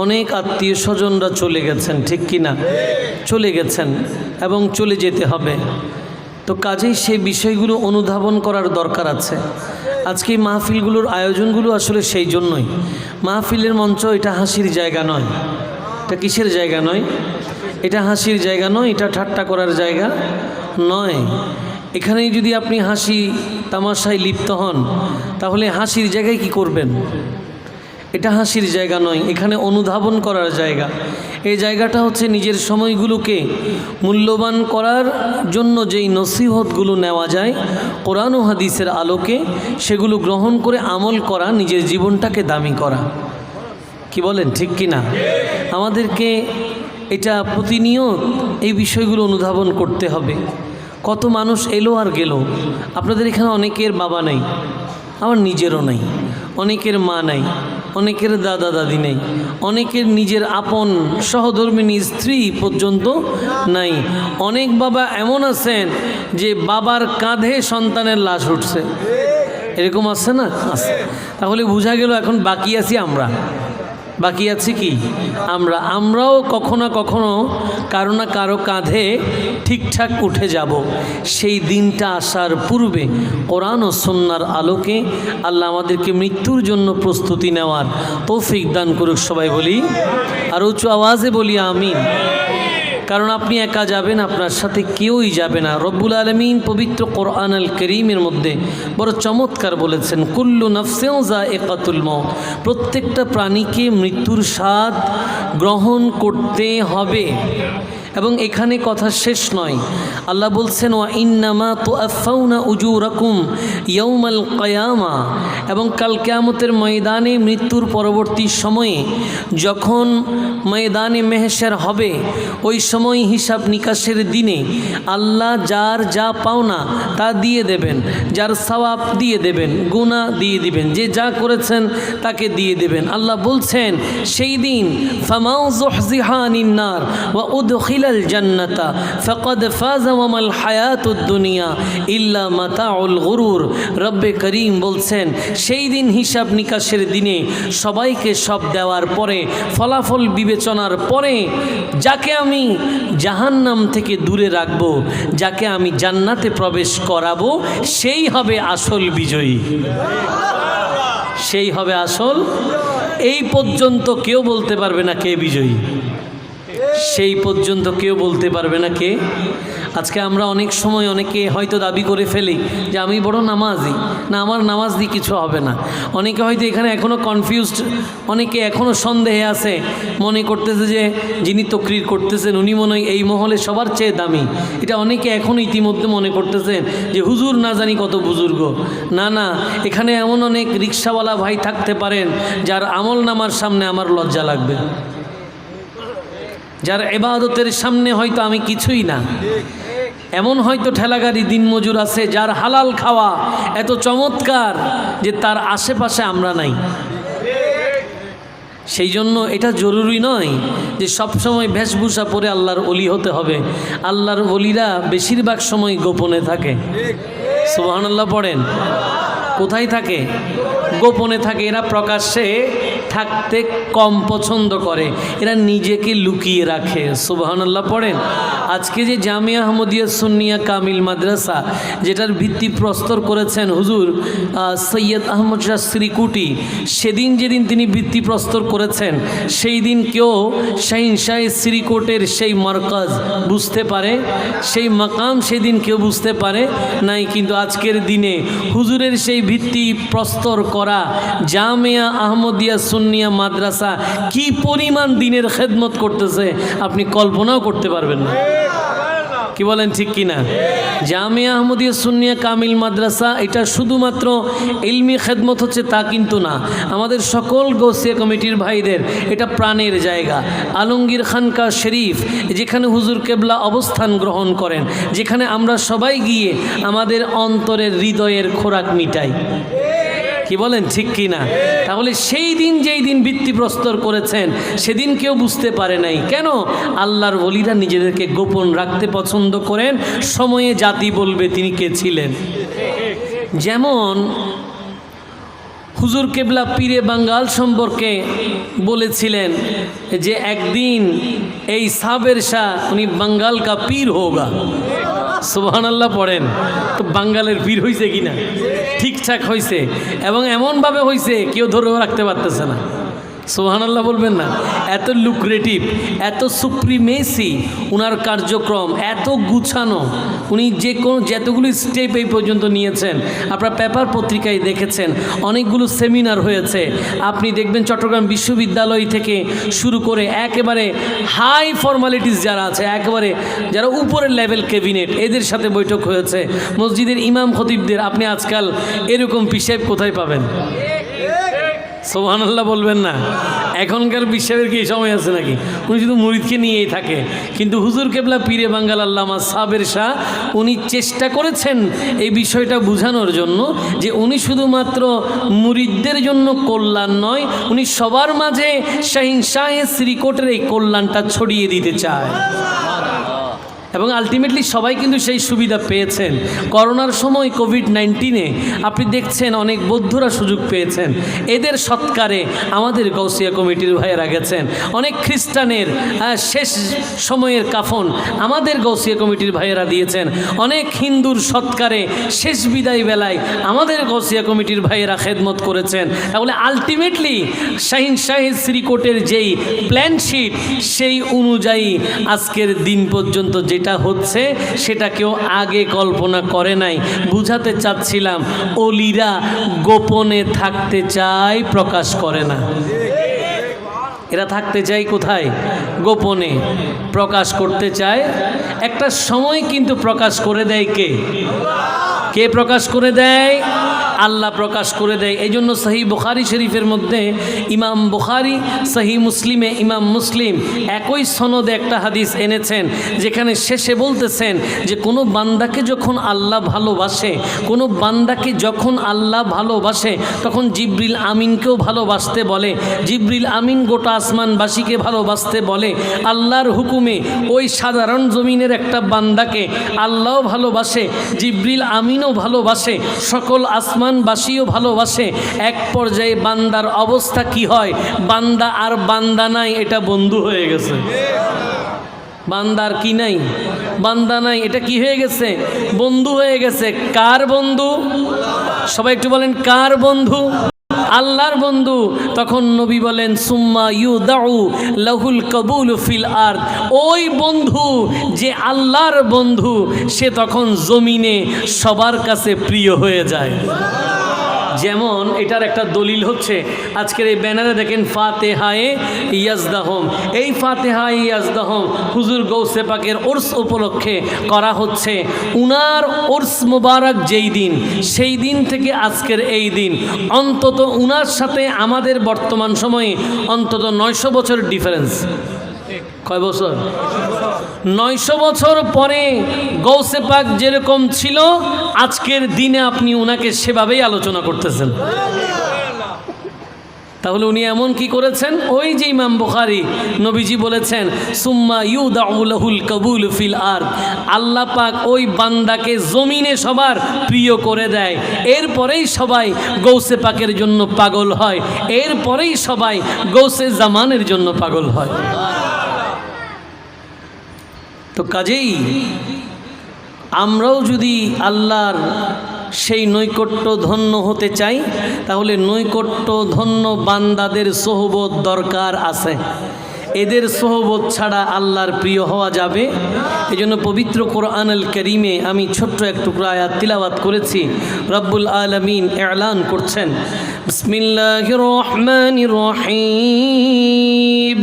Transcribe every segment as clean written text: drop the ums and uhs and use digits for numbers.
অনেক আত্মীয় স্বজনরা চলে গেছেন, ঠিক কি না? চলে গেছেন এবং চলে যেতে হবে। তো কাজেই সেই বিষয়গুলো অনুধাবন করার দরকার আছে। আজকে এই মাহফিলগুলোর আয়োজনগুলো আসলে সেই জন্যই। মাহফিলের মঞ্চ এটা হাসির জায়গা নয়। এটা কিসের জায়গা নয়? এটা হাসির জায়গা নয়, এটা ঠাট্টা করার জায়গা নয়। এখানেই যদি আপনি হাসি তামাশায় লিপ্ত হন তাহলে হাসির জায়গায় কি করবেন? এটা হাসির জায়গা নয়, এখানে অনুধাবন করার জায়গা। এই জায়গাটা হচ্ছে নিজের সময়গুলোকে মূল্যবান করার জন্য যেই নসিহতগুলো নেওয়া যায় কোরআন ও হাদিসের আলোকে, সেগুলো গ্রহণ করে আমল করা, নিজের জীবনটাকে দামি করা। কি বলেন, ঠিক কি না? আমাদেরকে এটা প্রতিনিয়ত এই বিষয়গুলো অনুধাবন করতে হবে। কত মানুষ এলো আর গেল। আপনাদের এখানে অনেকের বাবা নেই, আমার নিজেরও নেই, অনেকের মা নাই, অনেকের দাদা দাদি নেই, অনেকের নিজের আপন সহধর্মিণী স্ত্রী পর্যন্ত নাই। অনেক বাবা এমন আছেন যে বাবার কাঁধে সন্তানের লাশ উঠছে, এরকম আছে না? আছে। তাহলে বোঝা গেল এখন বাকি আছি আমরা। বাকি আছে কি? আমরাও কখনো কখনো কারো না কারো কাঁধে ঠিকঠাক উঠে যাব। সেই দিনটা আসার পূর্বে কোরআন ও সুন্নাহর আলোকে আল্লাহ আমাদেরকে মৃত্যুর জন্য প্রস্তুতি নেওয়ার তৌফিক দান করুক। সবাই বলি, আর উঁচু আওয়াজে বলি আমিন। কারণ আপনি একা যাবেন, আপনার সাথে কেউই যাবে না। রব্বুল আলামিন পবিত্র কোরআন আল কারীমের মধ্যে বড় চমৎকার বলেছেন, কুল্লু নাফসিন যায়িকাতুল মাউত, প্রত্যেকটা প্রাণীকে মৃত্যুর স্বাদ গ্রহণ করতে হবে। এবং এখানে কথা শেষ নয়, আল্লাহ বলছেন ওয়া ইন্নামা তুআফাউনা উজুরাকুম ইয়াউমাল কিয়ামা, এবং কাল কিয়ামতের ময়দানে মৃত্যুর পরবর্তী সময়ে যখন ময়দানে মেহশর হবে, ওই সময় হিসাব নিকাশের দিনে আল্লাহ যার যা পাওনা তা দিয়ে দেবেন, যার সওয়াব দিয়ে দেবেন, গুনাহ দিয়ে দিবেন, যে যা করেছেন তাকে দিয়ে দেবেন। আল্লাহ বলছেন সেই দিন ফামাউ যুহজিহা আনিন নার ওয়া উদখিলাল জান্নাতা ফাকাদ ফাযা ওয়া মাল হায়াতুদ দুনিয়া ইল্লা মাতাউল গুরুর। রব্বে করিম বলছেন সেই দিন হিসাব নিকাশের দিনে সবাইকে সব দেওয়ার পরে, ফলাফল বিবেচনার পরে যাকে আমি জাহান্নাম থেকে দূরে রাখবো, যাকে আমি জান্নাতে প্রবেশ করাবো, সেই হবে আসল বিজয়ী, সেই হবে আসল। এই পর্যন্ত কেউ বলতে পারবে না কে বিজয়ী, সেই পর্যন্ত কেউ বলতে পারবে না কে। আজকে আমরা অনেক সময় অনেকে হয়তো দাবি করে ফেলি যে আমি বড় নামাজি, না আমার নামাজ দিয়ে কিছু হবে না। অনেকে হয়তো এখানে এখনও কনফিউজড, অনেকে এখনও সন্দেহে আছে, মনে করতেছে যে যিনি তকরির করতেছেন উনি মনে হয় এই মহলে সবার চেয়ে দামি। এটা অনেকে এখনও ইতিমধ্যে মনে করতেছেন যে হুজুর না জানি কত বুজুর্গ। না না, এখানে এমন অনেক রিক্সাওয়ালা ভাই থাকতে পারেন যার আমল নামার সামনে আমার লজ্জা লাগবে, যার ইবাদতের সামনে হয়তো আমি কিছুই না। এমন হয়তো ঠেলাগাড়ি দিনমজুর আছে যার হালাল খাওয়া এত চমৎকার যে তার আশেপাশে আমরা নাই। সেই জন্য এটা জরুরি নয় যে সবসময় বেশভূষা পরে আল্লাহর ওলি হতে হবে। আল্লাহর ওলিরা বেশিরভাগ সময় গোপনে থাকে। সুবহানাল্লাহ পড়েন। কোথায় থাকে? গোপনে থাকে। এরা প্রকাশ্যে থাকতে কম পছন্দ করে, এরা নিজেকে লুকিয়ে রাখে। সুবহানাল্লাহ পড়েন। আজকে যে জামিয়া আহমদিয়া সুন্নিয়া কামিল মাদ্রাসা, যেটার ভিত্তি প্রস্তর করেছেন হুজুর সৈয়দ আহমদ শাহ শ্রীকুটি, সেদিন যেদিন তিনি ভিত্তি প্রস্তর করেছেন সেই দিন কেউ শাহিনশাহ শ্রীকোটের সেই মারকাজ বুঝতে পারে, সেই মাকাম সেদিন কেউ বুঝতে পারে নাই। কিন্তু আজকের দিনে হুজুরের সেই ভিত্তি প্রস্তর করা জামিয়া আহমদিয়া সুন্নিয়া মাদ্রাসা কি পরিমাণ দিনের খেদমত করতেছে আপনি কল্পনাও করতে পারবেন না। কি বলেন, ঠিক কিনা? জামিয়া আহমদিয়া সুন্নিয়া কামিল মাদ্রাসা এটা শুধুমাত্র ইলমি খেদমত হচ্ছে তা কিন্তু না, আমাদের সকল গৌসিয়া কমিটির ভাইদের এটা প্রাণের জায়গা। আলমগীর খানকা শরীফ, যেখানে হুজুর কেবলা অবস্থান গ্রহণ করেন, যেখানে আমরা সবাই গিয়ে আমাদের অন্তরের হৃদয়ের খোরাক মিটাই। কি বলেন, ঠিক কি না? তাহলে সেই দিন যেই দিন ভিত্তি প্রস্তর করেছেন সেদিন কেউ বুঝতে পারে নাই। কেন? আল্লাহর ওলিরা নিজেদেরকে গোপন রাখতে পছন্দ করেন, সময়ে জাতি বলবে তিনি কে ছিলেন। যেমন হুজুর কেবলা পীরে বাঙ্গাল সম্পর্কে বলেছিলেন যে একদিন এই সাবের শাহ উনি বাঙ্গাল কা পীর হোগা। সুবহানাল্লাহ পড়েন। তো বাঙ্গালের পীর হয়েছে কিনা? ঠিকঠাক হয়েছে, এবং এমনভাবে হয়েছে কেউ ধরেও রাখতে পারতেছে না। সুবহানাল্লাহ বলবেন না? এত লুক্রেটিভ, এত সুপ্রিমেসি উনার কার্যক্রম, এত গুছানো, উনি যতগুলো স্টেপ এই পর্যন্ত নিয়েছেন আপনারা পেপার পত্রিকায় দেখেছেন। অনেকগুলো সেমিনার হয়েছে, আপনি দেখবেন চট্টগ্রাম বিশ্ববিদ্যালয় থেকে শুরু করে একেবারে হাই ফর্মালিটিস যারা আছে, একেবারে যারা উপরের লেভেল ক্যাবিনেট, এদের সাথে বৈঠক হয়েছে। মসজিদের ইমাম খতিবদের আপনি আজকাল এরকম পিসাব কোথায় পাবেন? সুবহানাল্লাহ বলবেন না? এখনকার বিশ্বের কি সময় আছে নাকি? উনি শুধু মুরিদকে নিয়েই থাকে। কিন্তু হুজুর কেবলা পীরে বাঙ্গাল আল্লামা সাবের শাহ উনি চেষ্টা করেছেন এই বিষয়টা বোঝানোর জন্য যে উনি শুধুমাত্র মুরিদদের জন্য কল্যাণ নয়, উনি সবার মাঝে শাহিন শাহে শ্রীকোটের এই কল্যাণটা ছড়িয়ে দিতে চায়। এবং আলটিমেটলি সবাই কিন্তু সেই সুবিধা পেয়েছেন। করোনার সময় কোভিড-19-এ আপনি দেখছেন অনেক বৌদ্ধরা সুযোগ পেয়েছেন, এদের সৎকারে আমাদের গৌসিয়া কমিটির ভাইয়েরা গেছেন। অনেক খ্রিস্টানের শেষ সময়ের কাফন আমাদের গৌসিয়া কমিটির ভাইয়েরা দিয়েছেন। অনেক হিন্দুর সৎকারে শেষ বিদায় বেলায় আমাদের গৌসিয়া কমিটির ভাইয়েরা খেদমত করেছেন। তাহলে আলটিমেটলি শাহিন শাহেদ শ্রীকোটের যেই প্ল্যান শিট সেই অনুযায়ী আজকের দিন পর্যন্ত যেটা হচ্ছে সেটা কেউ আগে কল্পনা করে নাই। বুঝাতে চাচ্ছিলাম ওলিরা গোপনে থাকতে চায়, প্রকাশ করে না। এরা থাকতে চায় কোথায়? গোপনে। প্রকাশ করতে চায় একটা সময়, কিন্তু প্রকাশ করে দেয় কে? কে প্রকাশ করে দেয়? আল্লাহ প্রকাশ করে দেয়। এই জন্য সহিহ বুখারী শরীফের মধ্যে ইমাম বুখারী, সহিহ মুসলিমে ইমাম মুসলিম একই সনদে একটা হাদিস এনেছেন, যেখানে শেষে বলতেছেন যে কোনো বান্দাকে যখন আল্লাহ ভালোবাসে, কোনো বান্দাকে যখন আল্লাহ ভালোবাসে, তখন জিবরিল আমিনকেও ভালোবাসতে বলে। জিবরিল আমিন গোটা আসমানবাসীকে ভালোবাসতে বলে। আল্লাহর হুকুমে ওই সাধারণ জমিনের একটা বান্দাকে আল্লাহও ভালোবাসে, জিবরিল আমিনও ভালোবাসে, সকল আসমানবাসীও ভালোবাসে। এক পর্যায়ে বান্দার অবস্থা কি হয়? বান্দা আর বান্দা নাই, এটা বন্ধু হয়ে গেছে। বান্দার কি নাই? বান্দা নাই, এটা কি হয়ে গেছে? বন্ধু হয়ে গেছে। কার বন্ধু? সবাই একটু বলেন, কার বন্ধু? আল্লাহর বন্ধু। তখন নবী বলেন সুম্মা ইউদাউ লাহুল কবুল ফিল আরদ। ওই বন্ধু যে আল্লাহর বন্ধু, সে তখন জমিনে সবার কাছে প্রিয় হয়ে যায়। যেমন এটার একটা দলিল হচ্ছে আজকের এই ব্যানারে দেখেন ফাতেহায়ে ইয়াজদাহম। এই ফাতেহায়ে ইয়াজদাহম হুজুর গৌসে পাকের উর্স উপলক্ষে করা হচ্ছে। উনার উর্স মুবারক যেই দিন, সেই দিন থেকে আজকের এই দিন অন্তত উনার সাথে আমাদের বর্তমান সময়ে অন্তত 900 বছর ডিফারেন্স। কয় বছর? 900 বছর পরে গৌসে পাক যেরকম ছিল, আজকের দিনে আপনি উনাকে সেভাবেই আলোচনা করতেছেন। তাহলে উনি এমন কি করেছেন? ওই যে ইমাম বুখারী নবীজি বলেছেন সুম্মা ইউদাউ লাহুল কবুল ফিল আরদ। আল্লাহ পাক ওই বান্দাকে জমিনে সবার প্রিয় করে দেয়। এরপরেই সবাই গৌসে পাকের জন্য পাগল হয়, এরপরেই সবাই গৌসে জামানের জন্য পাগল হয়। তো কাজেই আমরাও যদি আল্লাহর সেই নৈকট্য ধন্য হতে চাই, তাহলে নৈকট্য ধন্য বান্দাদের সোহবত দরকার আছে। এদের সোহবত ছাড়া আল্লাহর প্রিয় হওয়া যাবে। এই জন্য পবিত্র কোরআনুল কারীমে আমি ছোট্ট এক টুকরা আয়াত তিলাওয়াত করেছি। রব্বুল আলামিন এলান করছেন, বিসমিল্লাহির রহমানির রহিম,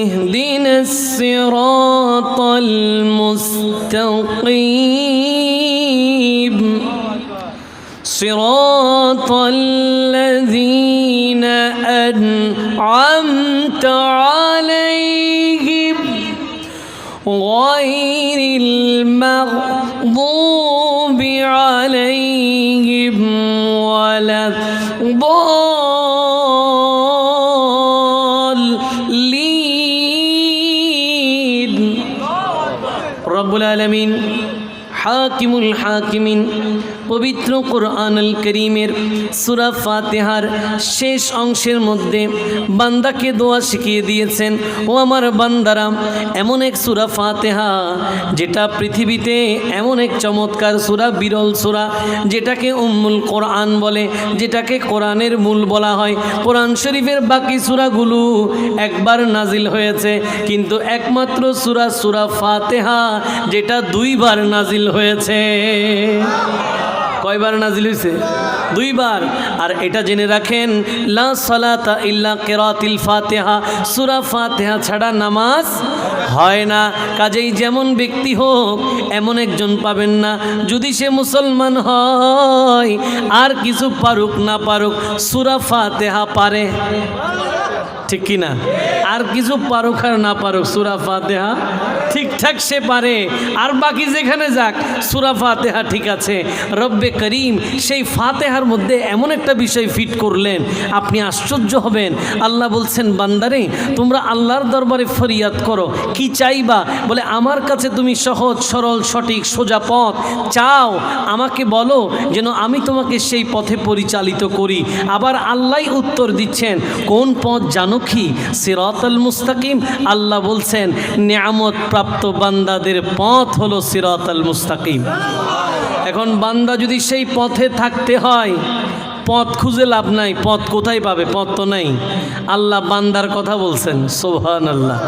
اهدنا الصراط المستقيم صراط الذين أنعمت عليهم غير المغضوب عليهم ولا রব্বুল আলামিন হাকিমুল হাকিমিন পবিত্র কোরআনুল কারীমের সূরা ফাতিহার শেষ অংশের মধ্যে বান্দাকে দোয়া শিখিয়ে দিয়েছেন। ও আমার বান্দারা, এমন এক সূরা ফাতিহা যেটা পৃথিবীতে এমন এক চমৎকার সূরা, বিরল সূরা, যেটাকে উম্মুল কোরআন বলে, যেটাকে কোরআনের মূল বলা হয়। কোরআন শরীফের বাকি সূরাগুলো একবার নাজিল হয়েছে, কিন্তু একমাত্র সূরা ফাতিহা যেটা 2 বার নাজিল হয়েছে। কয়বার নাজিল হয়েছে? 2 বার। আর এটা জেনে রাখেন, লা সালাতা ইল্লা কিরাতিল ফাতিহা, সূরা ফাতিহা ছাড়া নামাজ হয় না। কাজেই যেমন ব্যক্তি হোক এমন একজন পাবেন না, যদি সে মুসলমান হয় আর কিছু পারুক না পারুক, সূরা ফাতিহা পারে, ঠিক কি না? আর কিছু পারুক আর না পারুক, সূরা ফাতিহা ঠিকঠাক সে পারে। আর বাকি যেখানে যাক, সূরা ফাতিহা ঠিক আছে। রব্বে করিম সেই ফাতিহার মধ্যে এমন একটা বিষয় ফিট করলেন, আপনি আশ্চর্য হবেন। আল্লাহ বলছেন, বান্দারে তোমরা আল্লাহর দরবারে ফরিয়াদ করো, কি চাইবা? বলে আমার কাছে তুমি সহজ সরল সঠিক সোজা পথ চাও, আমাকে বলো যেন আমি তোমাকে সেই পথে পরিচালিত করি। আবার আল্লাহই উত্তর দিচ্ছেন, কোন পথ জানো কি? সিরাতাল মুস্তাকিম। আল্লাহ বলছেন, নিয়ামত প্রাপ্ত বান্দাদের পথ হলো সিরাতাল মুস্তাকিম। এখন বান্দা যদি সেই পথে থাকতে হয়, পথ খুঁজে লাভ নাই। পথ কোথায় পাবে? পথ তো নাই। আল্লাহ বান্দার কথা বলছেন, সুবহানাল্লাহ।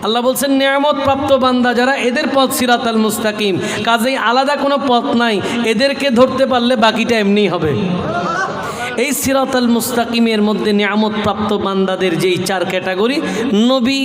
আল্লাহ বলছেন, নিয়ামত প্রাপ্ত বান্দা যারা, এদের পথ সিরাতাল মুস্তাকিম। কাজেই আলাদা কোনো পথ নাই, এদেরকে ধরতে পারলে বাকিটা এমনিই হবে। এই সিরাতাল মুস্তাকিমের মধ্যে নিয়ামত প্রাপ্ত বান্দাদের যেই 4 ক্যাটাগরি, নবী,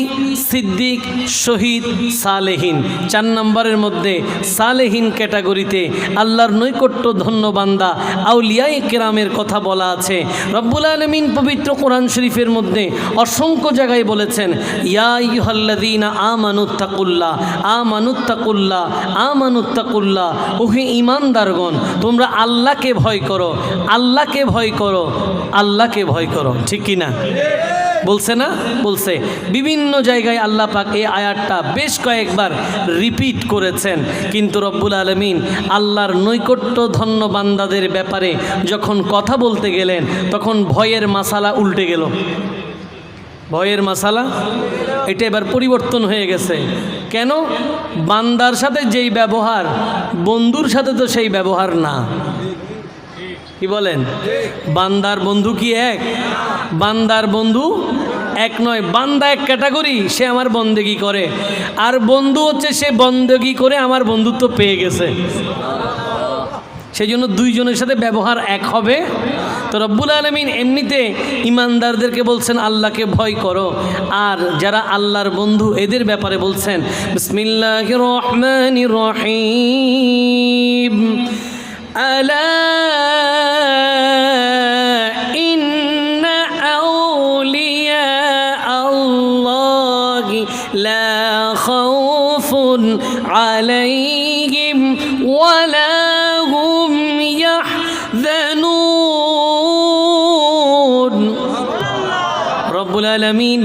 সিদ্দিক, শহীদ, সালেহীন। 4 নম্বরের মধ্যে সালেহীন ক্যাটাগরিতে আল্লাহর নৈকট্য ধন্য বান্দা, আউলিয়ায়ে কেরামের কথা বলা আছে। রব্বুল আলামিন পবিত্র কোরআন শরীফের মধ্যে অসংখ্য জায়গায় বলেছেন, ইয়া আইয়ুহাল্লাযীনা আমানুত্তাকুল্লাহ আমানুত্তাকুল্লাহ আমানুত্তাকুল্লাহ। ওহে ঈমানদারগণ, তোমরা আল্লাহকে ভয় করো, আল্লাহকে ভয় করো, আল্লাহকে ভয় করো, ঠিক কি না? বলছে না? বলছে। বিভিন্ন জায়গায় আল্লাহ পাক এই আয়াতটা বেশ কয়েকবার রিপিট করেছেন। কিন্তু রব্বুল আলামিন আল্লাহর নৈকট্য ধন্য বান্দাদের ব্যাপারে যখন কথা বলতে গেলেন, তখন ভয়ের মাসালা উল্টে গেল। ভয়ের মাসালা এটা এবার পরিবর্তন হয়ে গেছে। কেন? বান্দার সাথে যেই ব্যবহার, বন্ধুর সাথে তো সেই ব্যবহার না। কি বলেন? বান্দার বন্ধু কি এক? বান্দার বন্ধু এক নয়। বান্দা এক ক্যাটাগরি, সে আমার বন্দেগি করে, আর বন্ধু হচ্ছে সে বন্দেগি করে আমার বন্ধুত্ব পেয়ে গেছে। সেই জন্য দুইজনের সাথে ব্যবহার এক হবে। তো রব্বুল আলামিন এমনিতে ইমানদারদেরকে বলছেন আল্লাহকে ভয় করো, আর যারা আল্লাহর বন্ধু এদের ব্যাপারে বলছেন, বিসমিল্লাহির রহমানির রহিম, আলা ইন্না আউলিয়া আল্লাহি লা খাউফুন আলাইহিম ওয়ালা হুম ইয়াহজানুন। রব্বুল আলামিন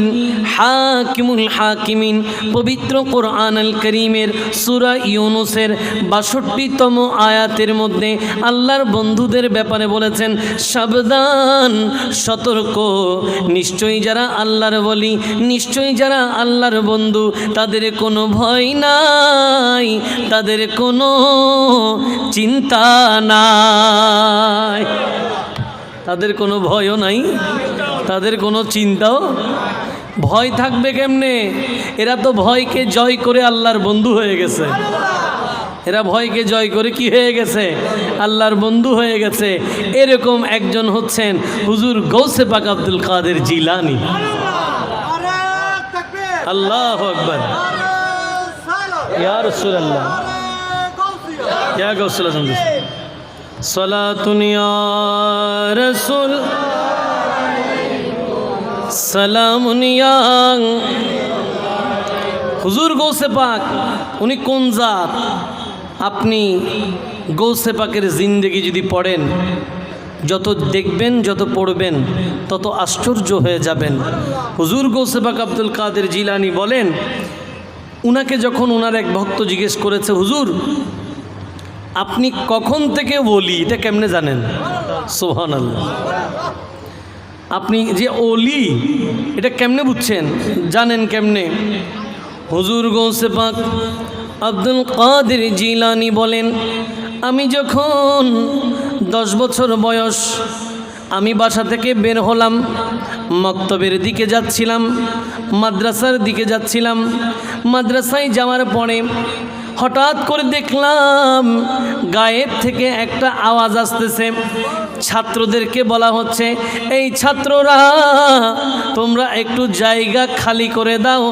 হাকিমুল হাকিমিন পবিত্র কোরআনুল কারীমের সূরা ইউনূসের ৬২তম আয়াতের মধ্যে আল্লাহর বন্ধুদের ব্যাপারে বলেছেন, সাবধান, সতর্ক, নিশ্চয়ই যারা আল্লাহর ওলি, নিশ্চয়ই যারা আল্লাহর বন্ধু, তাদের কোনো ভয় নাই, তাদের কোনো চিন্তা নাই, তাদের কোনো ভয়ও নাই, তাদের কোনো চিন্তাও। ভয় থাকবে কেমনে? এরা তো ভয়কে জয় করে আল্লাহর বন্ধু হয়ে গেছে। এরা ভয়কে জয় করে কি হয়ে গেছে? আল্লাহর বন্ধু হয়ে গেছে। এরকম একজন হচ্ছেন হুজুর গৌসে পাক আব্দুল কাদের জিলানী। আল্লাহু আকবার। ইয়া রাসূলুল্লাহ, ইয়া গৌসুল আজম, সালাতুন ইয়া রাসূল, সালামুন ইয়া। হুজুর গৌসে পাক উনি কোন জাত? আপনি গৌসে পাকের জিন্দেগি যদি পড়েন, যত দেখবেন, যত পড়বেন, তত আশ্চর্য হয়ে যাবেন। হুজুর গৌসে পাক আব্দুল কাদের জিলানী বলেন, উনাকে যখন উনার এক ভক্ত জিজ্ঞেস করেছে, হুজুর আপনি কখন থেকে ওলি এটা কেমনে জানেন? সুবহানাল্লাহ। আপনি যে ওলি এটা কেমনে বুঝছেন, জানেন কেমনে? হুজুর গৌসে পাক আব্দুল কাদের জিলানী বলেন, আমি যখন 10 বছর বয়স, আমি বাসা থেকে বের হলাম, মক্তবের দিকে যাচ্ছিলাম, মাদ্রাসার দিকে যাচ্ছিলাম। মাদ্রাসায় যাওয়ার পরে হঠাৎ করে দেখলাম গায়েব থেকে একটা আওয়াজ আসতেছে। ছাত্রদেরকে বলা হচ্ছে, এই ছাত্ররা তোমরা একটু জায়গা খালি করে দাও,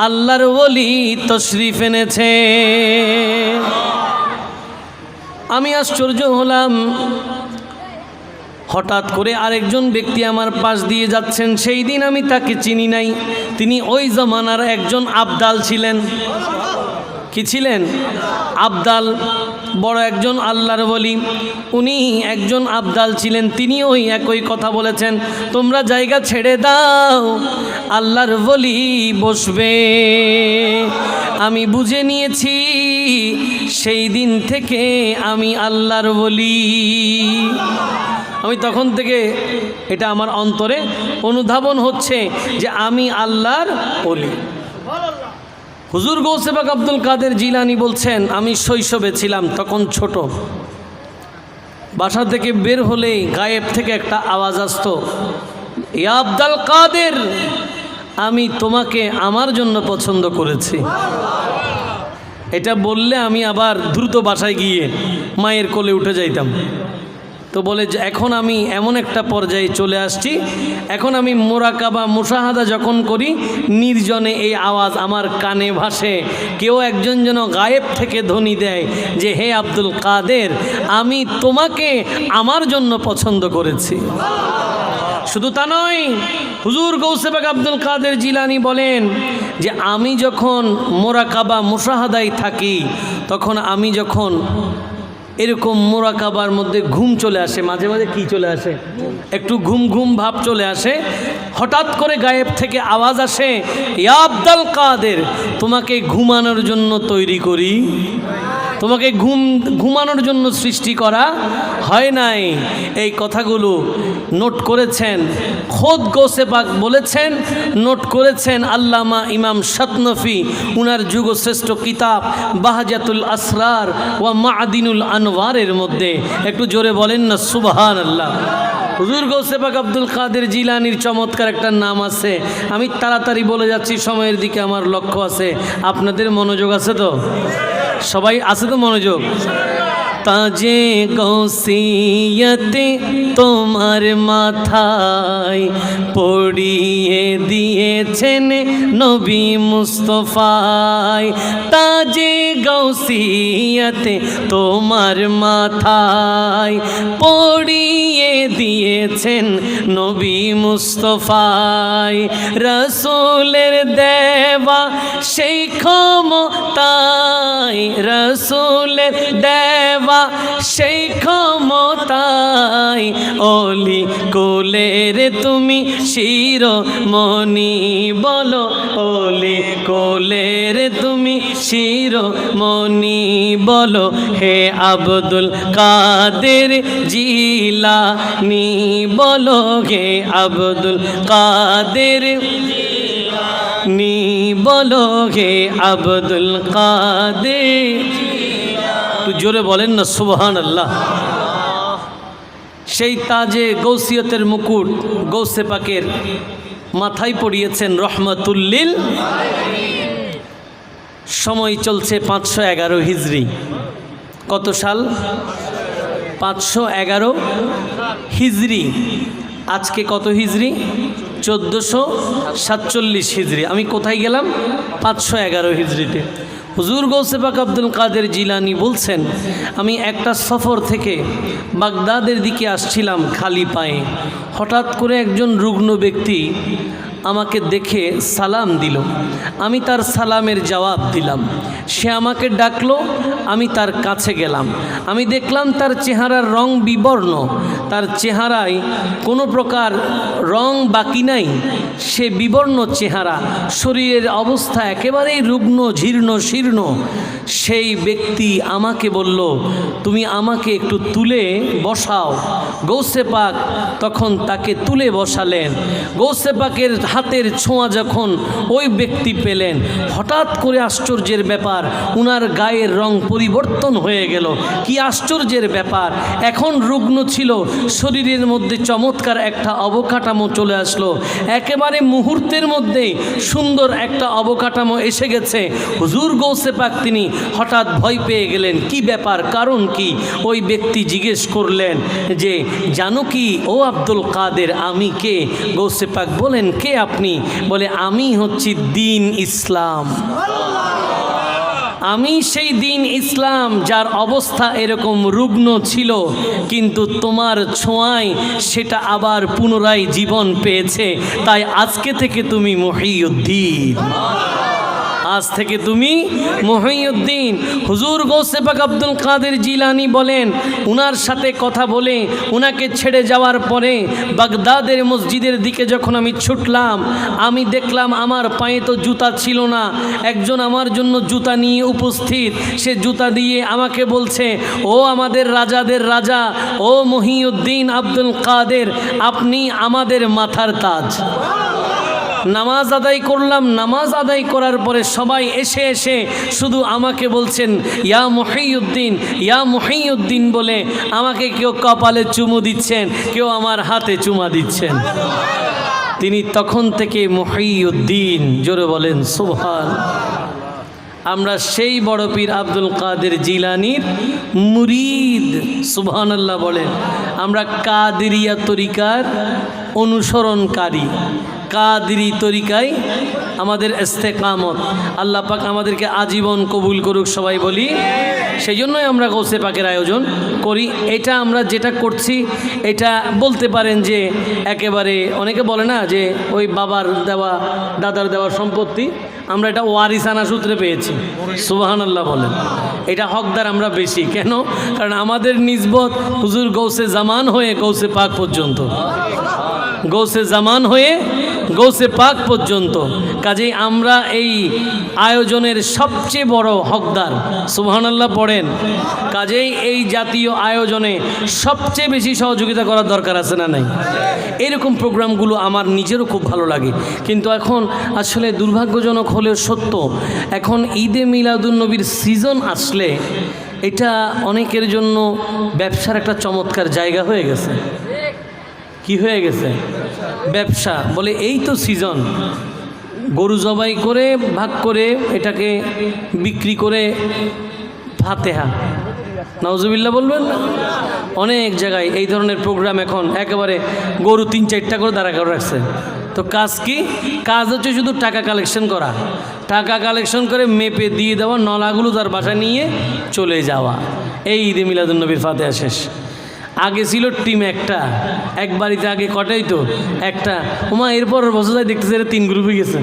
আল্লাহর ওলি তশরিফ এনেছে। আমি আশ্চর্য হলাম। হঠাৎ করে আরেকজন ব্যক্তি আমার পাশ দিয়ে যাচ্ছেন। সেই দিন আমি তাকে চিনি নাই। তিনি ওই জমানার একজন আবদাল ছিলেন। কি ছিলেন? আবদাল, বড় একজন আল্লাহর ওলি। উনি একজন আবদাল ছিলেন। তিনি ওই একই কথা বলেছেন, তোমরা জায়গা ছেড়ে দাও, আল্লাহর ওলি বসবে। আমি বুঝে নিয়েছি সেই দিন থেকে আমি আল্লাহর ওলি। আমি তখন থেকে এটা আমার অন্তরে অনুধাবন হচ্ছে যে আমি আল্লাহর ওলি। হুজুর গৌসে পাক আব্দুল কাদের জিলানী বলছেন, আমি শৈশবে ছিলাম, তখন ছোট। বাসা থেকে বের হলেই গায়েব থেকে একটা আওয়াজ আসতো, ইয়া আব্দুল কাদের, আমি তোমাকে আমার জন্য পছন্দ করেছি। এটা বললে আমি আবার দ্রুত বাসায় গিয়ে মায়ের কোলে উঠে যাইতাম। তো বলে যে এখন আমি এমন একটা পর্যায়ে চলে আসছি, এখন আমি মোরাকাবা মুশাহাদা যখন করি, নির্জনে এই আওয়াজ আমার কানে ভাসে। কেউ একজন যেন গায়েব থেকে ধ্বনি দেয় যে হে আব্দুল কাদের, আমি তোমাকে আমার জন্য পছন্দ করেছি। শুধু তা নয়, হুজুর গৌসে পাক আব্দুল কাদের জিলানী বলেন যে আমি যখন মোরাকাবা মুশাহাদায় থাকি, তখন আমি যখন এরকম মোরাকাবার মধ্যে ঘুম চলে আসে, মাঝে মাঝে কি চলে আসে, একটু ঘুম ঘুম ভাব চলে আসে। হঠাৎ করে গায়েব থেকে আওয়াজ আসে, ইয়া আব্দুল কাদের, তোমাকে ঘুমানোর জন্য তৈরি করি, তোমাকে ঘুমানোর জন্য সৃষ্টি করা হয় নাই। এই কথাগুলো নোট করেছেন খোদ গৌসে পাক বলেছেন, নোট করেছেন আল্লামা ইমাম শাতনফি উনার যুগশ্রেষ্ঠ কিতাব বাহজাতুল আসরার ওয়া মাআদিনুল আনওয়ারের মধ্যে। একটু জোরে বলেন না সুবহানাল্লাহ। হুজুর গৌসে পাক আব্দুল কাদের জিলানীর চমৎকার একটা নাম আছে। আমি তাড়াতাড়ি বলে যাচ্ছি, সময়ের দিকে আমার লক্ষ্য আছে। আপনাদের মনোযোগ আছে তো? সবাই আছে তো মনোযোগ? তাজে গৌসিয়তে তোমার মাথায় পড়িয়ে দিয়েছেন নবী মুস্তফায়। তাজে গৌসিয়তে তোমার মাথায় পড়িয়ে দিয়েছেন নবী মুস্তফায়। রসুলের দেওয়া সেই ক্ষমতায়, রসুলের দেওয়া সেই ক্ষমতায়, অলি কোলের তুমি শিরোমণি বলো, অলি কোলের তুমি শিরোমণি বলো, হে আব্দুল কাদের জিলানী বলো, হে আব্দুল কাদের নি বলো, হে আব্দুল কাদের। একটু জোরে বলেন না সুবহানাল্লাহ। সেই তাজে গৌসিয়তের মুকুট গৌসে পাকের মাথায় পড়িয়েছেন রহমাতুল্লিল। সময় চলছে 511 হিজরি। কত সাল? 511 হিজরি। আজকে কত হিজরি? 1447 হিজরি। আমি কোথায় গেলাম? 511 হিজরিতে। হুজুর গৌসে পাক আব্দুল কাদের জিলানী বলছেন, আমি একটা সফর থেকে বাগদাদের দিকে আসছিলাম খালি পায়ে। হঠাৎ করে একজন রুগ্ন ব্যক্তি আমাকে দেখে সালাম দিল। আমি তার সালামের জবাব দিলাম। সে আমাকে ডাকলো, আমি তার কাছে গেলাম। আমি দেখলাম তার চেহারার রং বিবর্ণ, তার চেহারায় কোনো প্রকার রং বাকি নাই। সে বিবর্ণ চেহারা, শরীরের অবস্থা একেবারেই রুগ্ন, জীর্ণ শীর্ণ। সেই ব্যক্তি আমাকে বলল, তুমি আমাকে একটু তুলে বসাও। গৌসে পাক তখন তাকে তুলে বসালেন। গৌসে পাকের হাতের ছোঁয়া যখন ওই ব্যক্তি পেলেন, হঠাৎ করে আশ্চর্যের ব্যাপার, উনার গায়ের রং পরিবর্তন হয়ে গেল। কি আশ্চর্যের ব্যাপার! এখন রুগ্ন ছিল, শরীরের মধ্যে চমৎকার একটা অবকাঠামো চলে আসলো। একেবারে মুহূর্তের মধ্যে সুন্দর একটা অবকাঠামো এসে গেছে। হুজুর গৌসে পাক তিনি হঠাৎ ভয় পেয়ে গেলেন। কি ব্যাপার, কারণ কি? ওই ব্যক্তি জিজ্ঞেস করলেন যে, জানো কি ও আব্দুল কাদের আমি কে? গৌসে পাক বলেন, কে আপনি? বলে, আমি হচ্ছি দ্বীন ইসলাম। আমি সেই দ্বীন ইসলাম যার অবস্থা এরকম রুগ্ন ছিল, কিন্তু তোমার ছোঁয়ায় সেটা আবার পুনরায় জীবন পেয়েছে। তাই আজকে থেকে তুমি মহিউদ্দিন, আজ থেকে তুমি মহিউদ্দিন। হুজুর গৌসে পাক আব্দুল কাদের জিলানী বলেন, উনার সাথে কথা বলে উনাকে ছেড়ে যাওয়ার পরে বাগদাদের মসজিদের দিকে যখন আমি ছুটলাম, আমি দেখলাম আমার পায়ে তো জুতা ছিল না। একজন আমার জন্য জুতা নিয়ে উপস্থিত। সে জুতা দিয়ে আমাকে বলছে, ও আমাদের রাজাদের রাজা, ও মহিউদ্দিন আব্দুল কাদের, আপনি আমাদের মাথার তাজ। নামাজ আদায় করলাম। নামাজ আদায় করার পরে সবাই এসে এসে শুধু আমাকে বলছেন, ইয়া মহিউদ্দিন, ইয়া মহিউদ্দিন বলে আমাকে কেউ কপালে চুমু দিচ্ছেন, কেউ আমার হাতে চুমা দিচ্ছেন। তিনি তখন থেকে মহিউদ্দিন। জোরে বলেন সুবহান। আমরা সেই বড় পীর আব্দুল কাদের জিলানীর মুরিদ। সুবহানাল্লাহ বলেন। আমরা কাদেরিয়া তরিকার অনুসরণকারী। কাদেরি তরিকায় আমাদের ইস্তেকামত। আল্লাহ পাক আমাদেরকে আজীবন কবুল করুক, সবাই বলি। সেই জন্যই আমরা গৌসে পাকের আয়োজন করি। এটা আমরা যেটা করছি, এটা বলতে পারেন যে একেবারে, অনেকে বলে না যে ওই বাবার দেওয়া দাদার দেওয়া সম্পত্তি, আমরা এটা ওয়ারিসানা সূত্রে পেয়েছি। সুবহানাল্লাহ বলেন। এটা হকদার আমরা বেশি। কেন? কারণ আমাদের নিসবত হুজুর গৌসে জামান হয়ে গৌসে পাক পর্যন্ত, গৌসে জামান হয়ে গৌসে পাক পর্যন্ত। কাজেই আমরা এই আয়োজনের সবচেয়ে বড় হকদার। সুবহানাল্লাহ পড়েন। কাজেই এই জাতীয় আয়োজনে সবচেয়ে বেশি সহযোগিতা করার দরকার আছে না নাই? এরকম প্রোগ্রামগুলো আমার নিজেরও খুব ভালো লাগে। কিন্তু এখন আসলে দুর্ভাগ্যজনক হলেও সত্য, এখন ঈদে মিলাদুন্নবীর সিজন আসলে এটা অনেকের জন্য ব্যবসার একটা চমৎকার জায়গা হয়ে গেছে। কি হয়ে গেছে? ব্যবসা। বলে এই তো সিজন, গরু জবাই করে ভাগ করে এটাকে বিক্রি করে ফাতেহা, নাউজুবিল্লাহ বলবেন না? অনেক জায়গায় এই ধরনের প্রোগ্রাম এখন একেবারে গরু 3-4টা করে দাঁড়া করে রাখছে। তো কাজ কি? কাজ হচ্ছে শুধু টাকা কালেকশন করা। টাকা কালেকশন করে মেপে দিয়ে দেওয়া, নলাগুলো তার বাসায় নিয়ে চলে যাওয়া। এই ঈদে মিলাদুন্নবীর ফাতেহা শেষ। আগে ছিল টিম একটা, এক বাড়িতে আগে কটাই তো একটা। ওমা এরপর বছর যায় দেখতেছে এটা 3 গ্রুপে গেছে।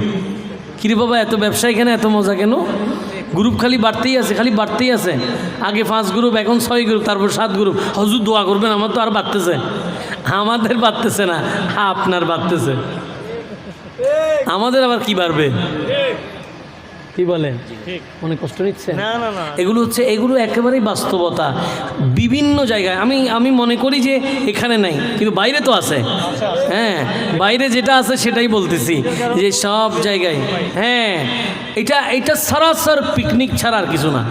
কিরে বাবা, এত ব্যবসা এখানে, এত মজা কেন? গ্রুপ খালি বাড়তেই আছে, খালি বাড়তেই আছে। আগে 5 গ্রুপ, এখন 6 গ্রুপ, তারপর 7 গ্রুপ। হুজুর দোয়া করবেন, আমার তো আর বাড়তেছে। আমাদের বাড়তেছে না, আপনার বাড়তেছে। আমাদের আবার কি বাড়বে? কি বলেন? অনেক কষ্ট নিচ্ছে না। এগুলো হচ্ছে, এগুলো একেবারেই বাস্তবতা। বিভিন্ন জায়গায় আমি মনে করি যে এখানে নাই, কিন্তু বাইরে তো আছে। হ্যাঁ, বাইরে যেটা আছে সেটাই বলতেছি, যে সব জায়গায়। হ্যাঁ, এটা সরাসর পিকনিক ছাড়া আর কিছু না।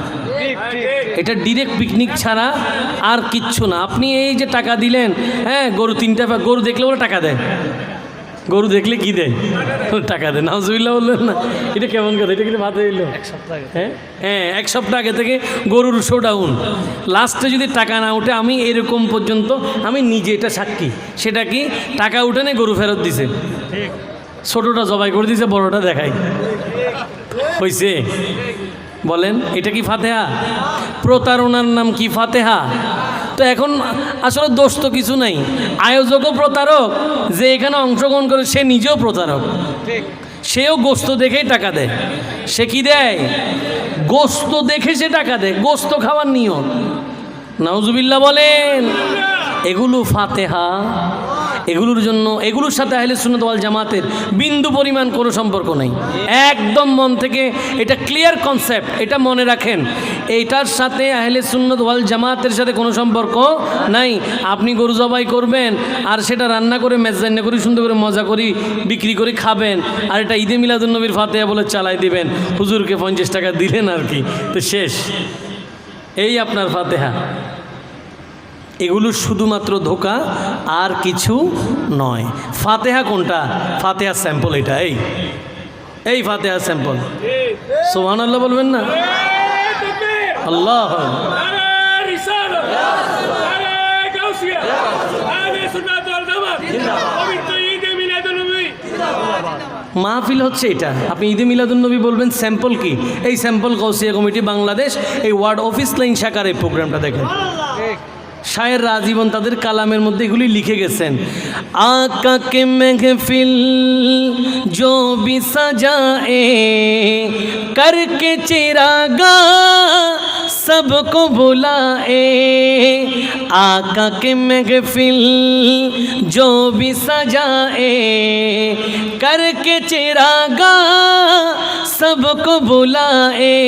এটা ডিরেক্ট পিকনিক ছাড়া আর কিচ্ছু না। আপনি এই যে টাকা দিলেন, হ্যাঁ, গরু 3টা গরু দেখলে ওরা টাকা দেয়। গরু দেখলে কি দেয়? টাকা দেয়। নাউজুবিল্লাহ বললেন না? এটা কেমন কথা? এটা কিন্তু ভাত হইল হ্যাঁ, 1 সপ্তাহ আগে থেকে গরুর শোডাউন। লাস্টে যদি টাকা না উঠে, আমি এরকম পর্যন্ত আমি নিজে এটা সাক্ষী। সেটা কি? টাকা উঠে নেই, গরু ফেরত দিছে। ছোটোটা জবাই করে দিছে, বড়টা দেখাই হয়েছে। বলেন, এটা কি ফাতেহা? প্রতারণার নাম কি ফাতেহা? তো তো এখন আসলে দোষ তো কিছু নাই, আয়োজকও প্রতারক, যে এখানে অংশগ্রহণ করে সে নিজেও প্রতারক। সেও গোস্ত দেখেই টাকা দেয়। সে কি দেয়? গোস্ত দেখে সে টাকা দেয়, গোস্ত খাওয়ার নিয়ম। নাউজুবিল্লাহ বলেন। এগুলো ফাতেহা, এগুলোর জন্য, এগুলোর সাথে আহলে সুন্নাত ওয়াল জামাতের বিন্দু পরিমাণ কোনো সম্পর্ক নেই। একদম মন থেকে এটা ক্লিয়ার কনসেপ্ট, এটা মনে রাখেন। এইটার সাথে আহলে সুন্নাত ওয়াল জামাতের সাথে কোনো সম্পর্ক নাই। আপনি গরু জবাই করবেন আর সেটা রান্না করে মেজবান্না করে সুন্দর করে মজা করে বিক্রি করে খাবেন, আর এটা ঈদে মিলাদুন নবীর ফাতেহা বলে চালাই দিবেন, হুজুরকে 50 টাকা দিলেন আর কি, তো শেষ। এই আপনার ফাতেহা। এগুলো শুধুমাত্র ধোঁকা আর কিছু নয়। ফাতেহা কোনটা? ফাতেহা স্যাম্পল এটা, এই ফাতেহা স্যাম্পল। সুবহানাল্লাহ বলবেন না? আল্লাহ মাহফিল হচ্ছে এটা। আপনি ঈদে মিলাদুন নবী বলবেন, স্যাম্পল কি? এই স্যাম্পল গাউসিয়া কমিটি বাংলাদেশ এই ওয়ার্ড অফিস লাইন শাখার এই প্রোগ্রামটা দেখেন। শায়ের আজীবন তাদের কালামের মধ্যে এগুলি লিখে গেছেন। आका के महफिल जो भी सजाए करके चिरागा सबको बुलाए। आका के महफिल जो भी सजाए करके चिरागा सबको बुलाए।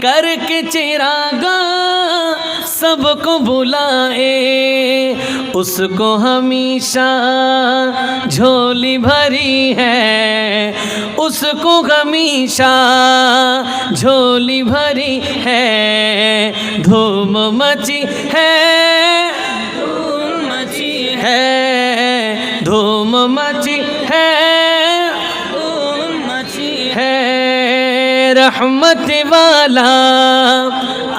करके चिरागा सबको बुलाए। उसको हमेशा झोली भरी है, उसको हमेशा झोली भरी है। धूम मची है, धूम मची है, धूम मची है, धूम मची है। रहमत वाला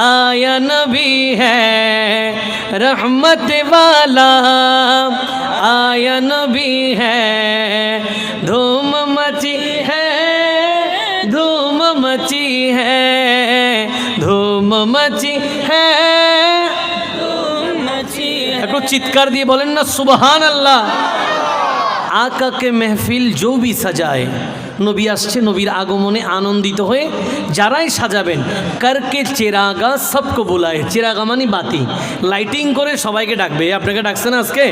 आया नबी है, रहमत वाला आया नबी है। धूम मची है, धूम मची है, धूम मची है, धूम मची है। একটু চিৎকার দিয়ে বলেন না সুবহানাল্লাহ। आका के महफिल जो भी सजाए, নবী আসছে, নবীর আগমনে আনন্দিত হয়ে যারাই সাজাবেন, কারকে চেরাগা সবকো বুলায়। চেরাগা মানে বাতি, লাইটিং করে সবাইকে ডাকবে। আপনাকে ডাকছে না আজকে?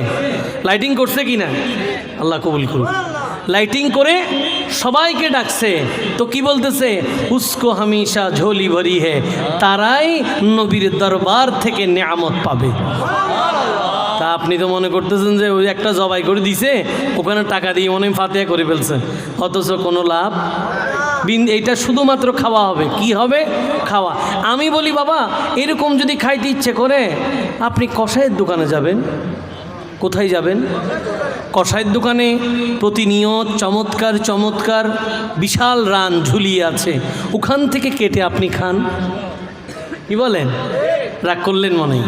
লাইটিং করছে কি না? আল্লাহ কবুল করুন। লাইটিং করে সবাইকে ডাকছে, তো কি বলতেছে? উসকো হামেশা ঝোলি ভরি হে, তারাই নবীর দরবার থেকে নেয়ামত পাবে। তা আপনি তো মনে করতেছেন যে ওই একটা জবাই করে দিছে, ওখানে টাকা দিয়ে মনে ফাতেহা করে ফেলছে, অথচ কোনো লাভ। এইটা শুধুমাত্র খাওয়া হবে। কি হবে? খাওয়া। আমি বলি বাবা, এরকম যদি খাইতে ইচ্ছে করে আপনি কষাইয়ের দোকানে যাবেন। কোথায় যাবেন? কষাইয়ের দোকানে প্রতিনিয়ত চমৎকার চমৎকার বিশাল রান ঝুলিয়ে আছে, ওখান থেকে কেটে আপনি খান। কি বলেন? রাগ করলেন মনে?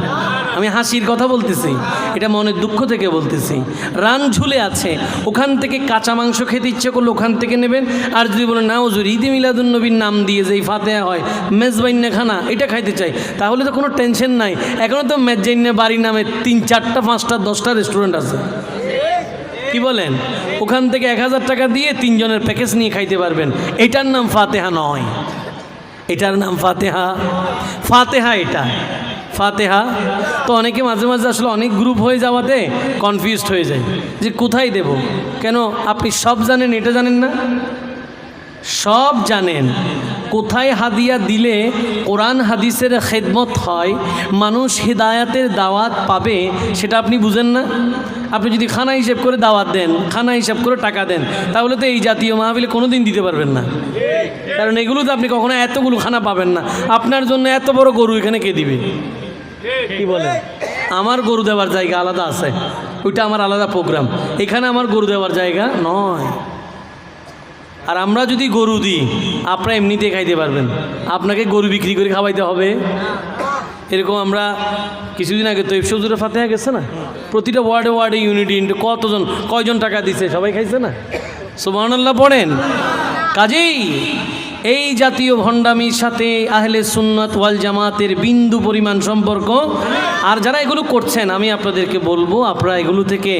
আমি হাসির কথা বলতেছি, এটা মনের দুঃখ থেকে বলতেছি। রান ঝুলে আছে, ওখান থেকে কাঁচা মাংস খেতে ইচ্ছে করলে ওখান থেকে নেবেন। আর যদি বলেন না হুজুর ঈদে মিলাদুন নবীর নাম দিয়ে যেই ফাতেহা হয় মেজবাইন্না খানা, এটা খাইতে চাই, তাহলে তো কোনো টেনশন নাই। এখনও তো মেজবাইন্না বাড়ির নামে 3, 4, 5, 10টা রেস্টুরেন্ট আছে। কি বলেন? ওখান থেকে 1000 টাকা দিয়ে 3 জনের প্যাকেজ নিয়ে খাইতে পারবেন। এটার নাম ফাতেহা নয়, এটার নাম ফাতেহা। ফাতেহা এটা ফাতেহা। তো অনেকে মাঝে মাঝে আসলে অনেক গ্রুপ হয়ে যাওয়াতে কনফিউজড হয়ে যায় যে কোথায় দেব। কেন? আপনি সব জানেন, এটা জানেন না? সব জানেন। কোথায় হাদিয়া দিলে কোরআন হাদিসের খেদমত হয়, মানুষ হিদায়াতের দাওয়াত পাবে, সেটা আপনি বুঝেন না? আপনি যদি খানা হিসেব করে দাওয়াত দেন, খানা হিসাব করে টাকা দেন, তাহলে তো এই জাতীয় মাহফিলে কোনো দিন দিতে পারবেন না। কারণ এগুলো তো আপনি কখনো এতগুলো খানা পাবেন না। আপনার জন্য এত বড় গরু এখানে কে দিবে? কি বলে? আমার গরু দেওয়ার জায়গা আলাদা আছে, ওইটা আমার আলাদা প্রোগ্রাম। এখানে আমার গরু দেওয়ার জায়গা নয়। আর আমরা যদি গরু দিই, আপনারা এমনিতে খাইতে পারবেন, আপনাকে গরু বিক্রি করে খাওয়াইতে হবে। এরকম আমরা কিছুদিন আগে তো ইফসুজুরে ফাতেহা গেছে না, প্রতিটা ওয়ার্ডে ওয়ার্ডে ইউনিটি কতজন কয়জন টাকা দিছে, সবাই খাইছে না? সুবহানাল্লাহ পড়েন। কাজেই এই জাতীয় ভণ্ডামির সাথে আহলে সুন্নাত ওয়াল জামাতের বিন্দু পরিমাণ সম্পর্ক। আর যারা এগুলো করছেন আমি আপনাদেরকে বলবো, আপনারা এগুলো থেকে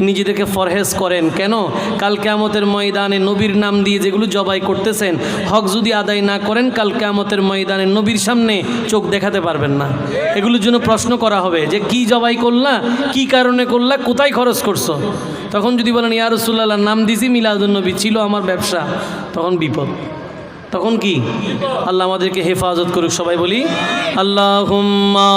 নিজেদেরকে ফরহেজ করেন। কেন? কাল কিয়ামতের ময়দানে নবীর নাম দিয়ে যেগুলো জবাই করতেছেন, হক যদি আদায় না করেন, কাল কিয়ামতের ময়দানে নবীর সামনে চোখ দেখাতে পারবেন না। এগুলোর জন্য প্রশ্ন করা হবে যে কি জবাই করলা, কি কারণে করলা, কোথায় খরচ করছো। তখন যদি বলেন ইয়া রাসূলুল্লাহ নাম দিছি মিলাদুন নবী, ছিল আমার ব্যবসা, তখন বিপদ। তখন কি? আল্লাহ আমাদেরকে হেফাজত করুক। সবাই বলি আল্লাহুম্মা